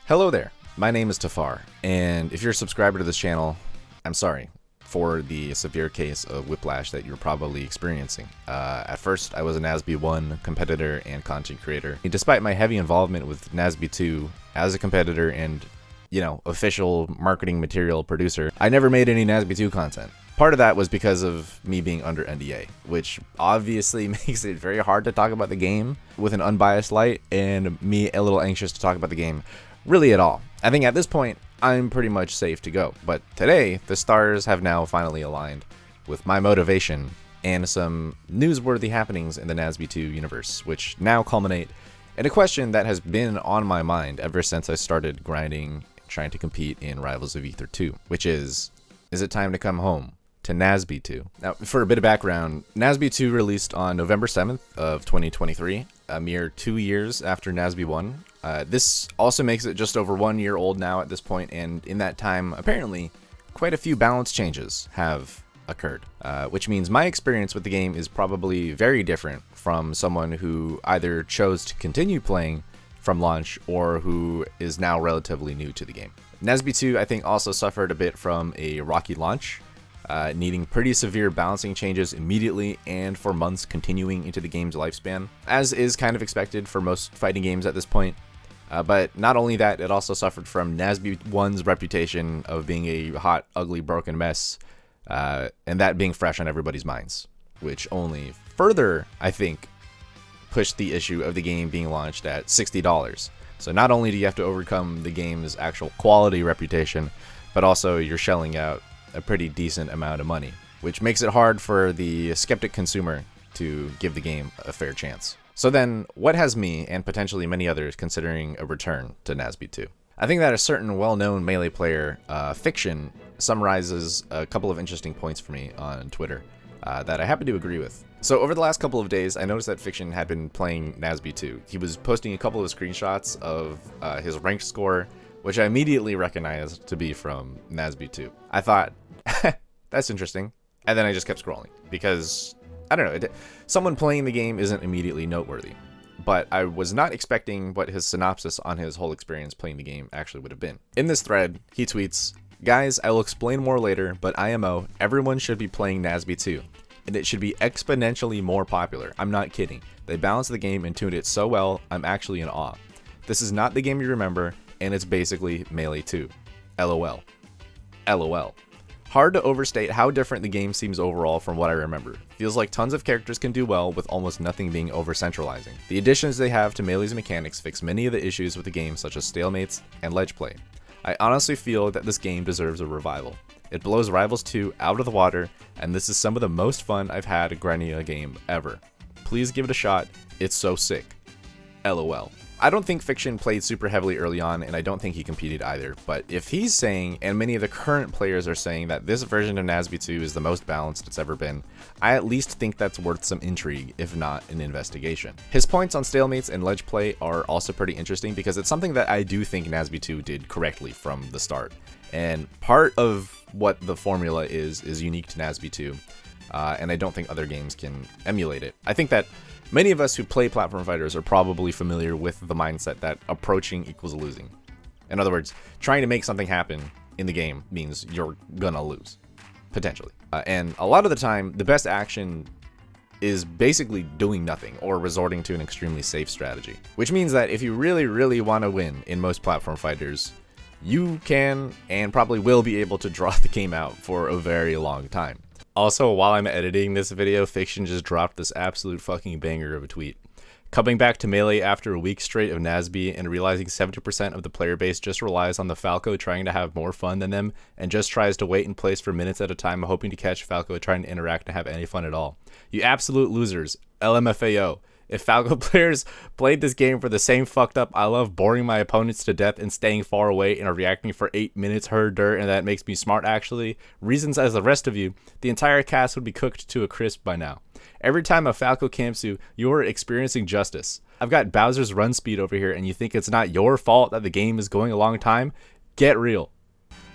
Hello there, my name is Tafaar, and if you're a subscriber to this channel, I'm sorry for the severe case of whiplash that you're probably experiencing. At first, I was a NASB1 competitor and content creator. Despite my heavy involvement with NASB2 as a competitor and, official marketing material producer, I never made any NASB2 content. Part of that was because of me being under NDA, which obviously makes it very hard to talk about the game with an unbiased light, and me a little anxious to talk about the game really at all. I think at this point, I'm pretty much safe to go. But today, the stars have now finally aligned with my motivation and some newsworthy happenings in the NASB2 universe, which now culminate in a question that has been on my mind ever since I started grinding, trying to compete in Rivals of Aether 2, which is it time to come home to NASB2? Now, for a bit of background, NASB2 released on November 7th of 2023, a mere 2 years after NASB1. This also makes it just over 1 year old now at this point, and in that time, apparently, quite a few balance changes have occurred, which means my experience with the game is probably very different from someone who either chose to continue playing from launch or who is now relatively new to the game. NASB2, I think, also suffered a bit from a rocky launch, needing pretty severe balancing changes immediately and for months continuing into the game's lifespan, as is kind of expected for most fighting games at this point. But not only that, it also suffered from NASB1's reputation of being a hot, ugly, broken mess, and that being fresh on everybody's minds, which only further, I think, pushed the issue of the game being launched at $60. So not only do you have to overcome the game's actual quality reputation, but also you're shelling out a pretty decent amount of money, which makes it hard for the skeptic consumer to give the game a fair chance. So then, what has me, and potentially many others, considering a return to NASB2? I think that a certain well-known Melee player, Fiction, summarizes a couple of interesting points for me on Twitter that I happen to agree with. So over the last couple of days, I noticed that Fiction had been playing NASB2. He was posting a couple of screenshots of his ranked score, which I immediately recognized to be from NASB2. I thought, that's interesting. And then I just kept scrolling because, I don't know, someone playing the game isn't immediately noteworthy. But I was not expecting what his synopsis on his whole experience playing the game actually would have been. In this thread, he tweets, "Guys, I will explain more later, but IMO, everyone should be playing NASB2. And it should be exponentially more popular. I'm not kidding. They balanced the game and tuned it so well, I'm actually in awe. This is not the game you remember, and it's basically Melee 2. LOL. LOL. Hard to overstate how different the game seems overall from what I remember. Feels like tons of characters can do well with almost nothing being over-centralizing. The additions they have to Melee's mechanics fix many of the issues with the game, such as stalemates and ledge play. I honestly feel that this game deserves a revival. It blows Rivals 2 out of the water, and this is some of the most fun I've had grinding a game ever. Please give it a shot, it's so sick. LOL." I don't think Fiction played super heavily early on, and I don't think he competed either, but if he's saying, and many of the current players are saying, that this version of NASB2 is the most balanced it's ever been, I at least think that's worth some intrigue, if not an investigation. His points on stalemates and ledge play are also pretty interesting because it's something that I do think NASB2 did correctly from the start, and part of what the formula is unique to NASB2, and I don't think other games can emulate it. I think that many of us who play platform fighters are probably familiar with the mindset that approaching equals losing. In other words, trying to make something happen in the game means you're gonna lose, potentially. And a lot of the time, the best action is basically doing nothing or resorting to an extremely safe strategy. Which means that if you really, really want to win in most platform fighters, you can and probably will be able to draw the game out for a very long time. Also, while I'm editing this video, Fiction just dropped this absolute fucking banger of a tweet. "Coming back to Melee after a week straight of NASB and realizing 70% of the player base just relies on the Falco trying to have more fun than them and just tries to wait in place for minutes at a time hoping to catch Falco trying to interact and have any fun at all. You absolute losers. LMFAO. If Falco players played this game for the same fucked up I love boring my opponents to death and staying far away and reacting for 8 minutes dirt and that makes me smart actually, reasons as the rest of you, the entire cast would be cooked to a crisp by now. Every time a Falco camps you, you're experiencing justice. I've got Bowser's run speed over here and you think it's not your fault that the game is going a long time? Get real."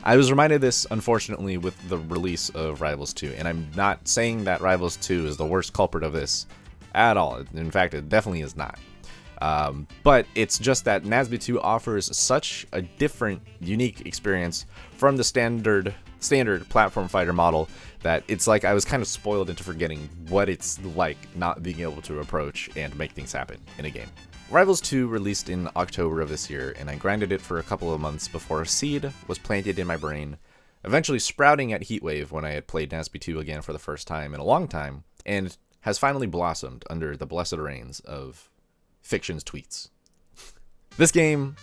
I was reminded of this, unfortunately, with the release of Rivals 2, and I'm not saying that Rivals 2 is the worst culprit of this at all. In fact, it definitely is not. But it's just that NASB2 offers such a different, unique experience from the standard platform fighter model that it's like I was kind of spoiled into forgetting what it's like not being able to approach and make things happen in a game. Rivals 2 released in October of this year, and I grinded it for a couple of months before a seed was planted in my brain, eventually sprouting at Heatwave when I had played NASB2 again for the first time in a long time, and has finally blossomed under the blessed reigns of Fiction's tweets. This game,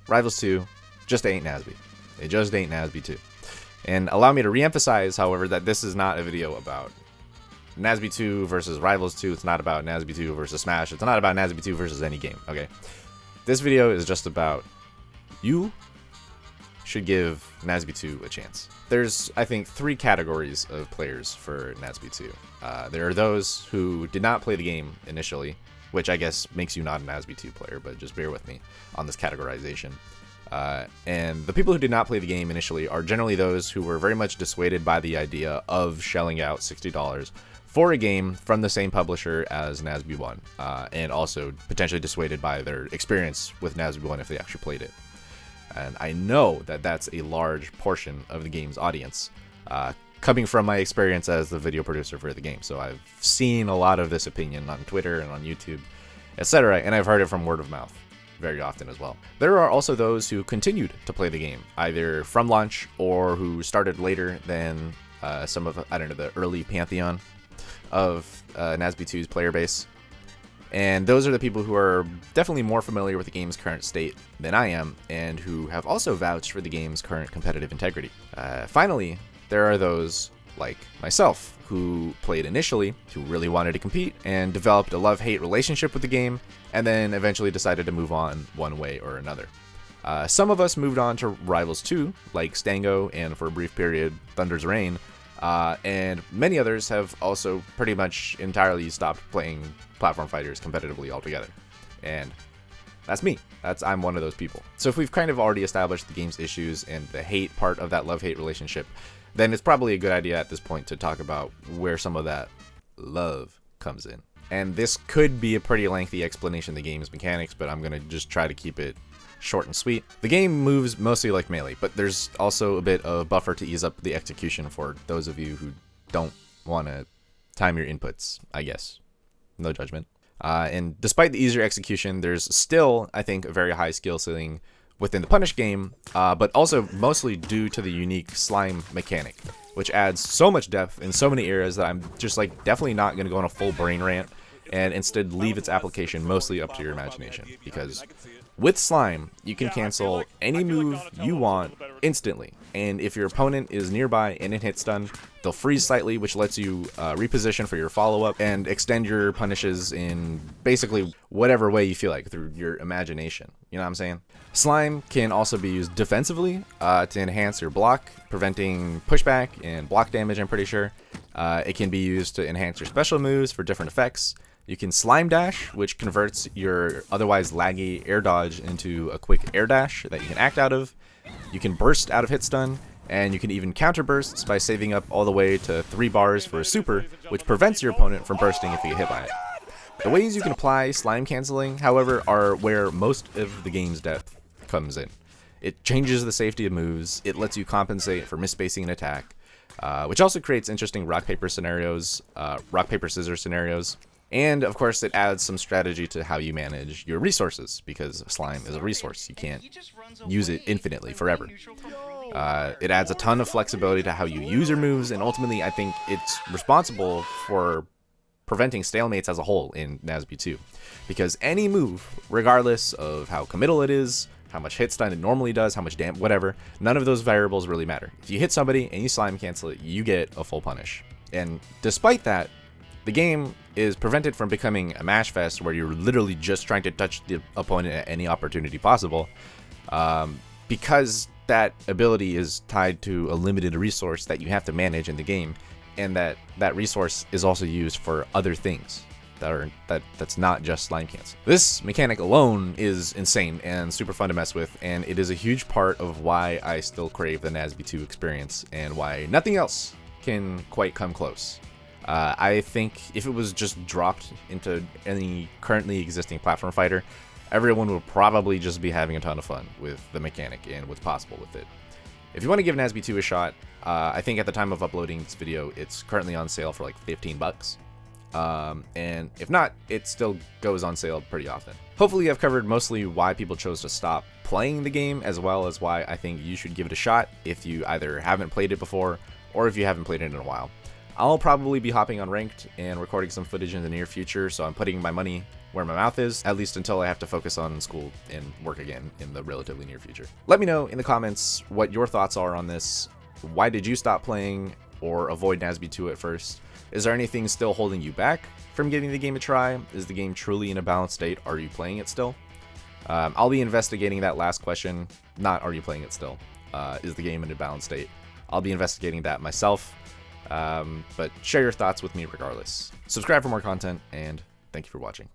Rivals 2, just ain't NASB. It just ain't NASB 2. And allow me to re-emphasize, however, that this is not a video about NASB 2 versus Rivals 2. It's not about NASB 2 versus Smash. It's not about NASB 2 versus any game, okay? This video is just about you should give NASB 2 a chance. There's, I think, 3 categories of players for NASB 2. There are those who did not play the game initially, which I guess makes you not a NASB 2 player, but just bear with me on this categorization. And the people who did not play the game initially are generally those who were very much dissuaded by the idea of shelling out $60 for a game from the same publisher as NASB1, and also potentially dissuaded by their experience with NASB1 if they actually played it. And I know that that's a large portion of the game's audience, coming from my experience as the video producer for the game. So I've seen a lot of this opinion on Twitter and on YouTube, etc., and I've heard it from word of mouth very often as well. There are also those who continued to play the game, either from launch or who started later than some of, I don't know, the early pantheon of NASB2's player base. And those are the people who are definitely more familiar with the game's current state than I am, and who have also vouched for the game's current competitive integrity. Finally, there are those like myself who played initially, who really wanted to compete, and developed a love-hate relationship with the game, and then eventually decided to move on one way or another. Some of us moved on to Rivals 2, like Stango, and for a brief period, Thunder's Reign, and many others have also pretty much entirely stopped playing platform fighters competitively altogether. And that's me. I'm one of those people. So if we've kind of already established the game's issues and the hate part of that love-hate relationship, then it's probably a good idea at this point to talk about where some of that love comes in. And this could be a pretty lengthy explanation of the game's mechanics, but I'm going to just try to keep it short and sweet. The game moves mostly like Melee, but there's also a bit of buffer to ease up the execution for those of you who don't want to time your inputs, I guess. No judgment. And despite the easier execution, there's still, I think, a very high skill ceiling within the Punish game, but also mostly due to the unique slime mechanic, which adds so much depth in so many areas that I'm just like definitely not going to go on a full brain rant, and instead leave its application mostly up to your imagination. Because with slime, you can cancel any move you want instantly, and if your opponent is nearby and it hits stun, they'll freeze slightly, which lets you reposition for your follow-up and extend your punishes in basically whatever way you feel like through your imagination. You know what I'm saying? Slime can also be used defensively to enhance your block, preventing pushback and block damage, I'm pretty sure. It can be used to enhance your special moves for different effects. You can slime dash, which converts your otherwise laggy air dodge into a quick air dash that you can act out of. You can burst out of hit stun, and you can even counter bursts by saving up all the way to 3 bars for a super, which prevents your opponent from bursting if you get hit by it. The ways you can apply slime canceling, however, are where most of the game's depth comes in. It changes the safety of moves, it lets you compensate for misspacing an attack, which also creates interesting rock, paper, scissors scenarios. And of course, it adds some strategy to how you manage your resources, because slime is a resource. You can't use it infinitely forever. It adds a ton of flexibility to how you use your moves, and ultimately, I think it's responsible for preventing stalemates as a whole in NASB2. Because any move, regardless of how committal it is, how much hit stun it normally does, how much damage, whatever, none of those variables really matter. If you hit somebody and you slime cancel it, you get a full punish. And despite that, the game is prevented from becoming a mash fest where you're literally just trying to touch the opponent at any opportunity possible, because that ability is tied to a limited resource that you have to manage in the game, and that resource is also used for other things that's not just slime cancel. This mechanic alone is insane and super fun to mess with, and it is a huge part of why I still crave the NASB2 experience and why nothing else can quite come close. I think if it was just dropped into any currently existing platform fighter, everyone would probably just be having a ton of fun with the mechanic and what's possible with it. If you want to give NASB2 a shot, I think at the time of uploading this video, it's currently on sale for like 15 bucks. And if not, it still goes on sale pretty often. Hopefully I've covered mostly why people chose to stop playing the game, as well as why I think you should give it a shot if you either haven't played it before or if you haven't played it in a while. I'll probably be hopping on Ranked and recording some footage in the near future, so I'm putting my money where my mouth is, at least until I have to focus on school and work again in the relatively near future. Let me know in the comments what your thoughts are on this. Why did you stop playing or avoid NASB2 at first? Is there anything still holding you back from giving the game a try? Is the game truly in a balanced state? Are you playing it still? I'll be investigating that last question. Not are you playing it still? Is the game in a balanced state? I'll be investigating that myself. But share your thoughts with me regardless. Subscribe for more content, and thank you for watching.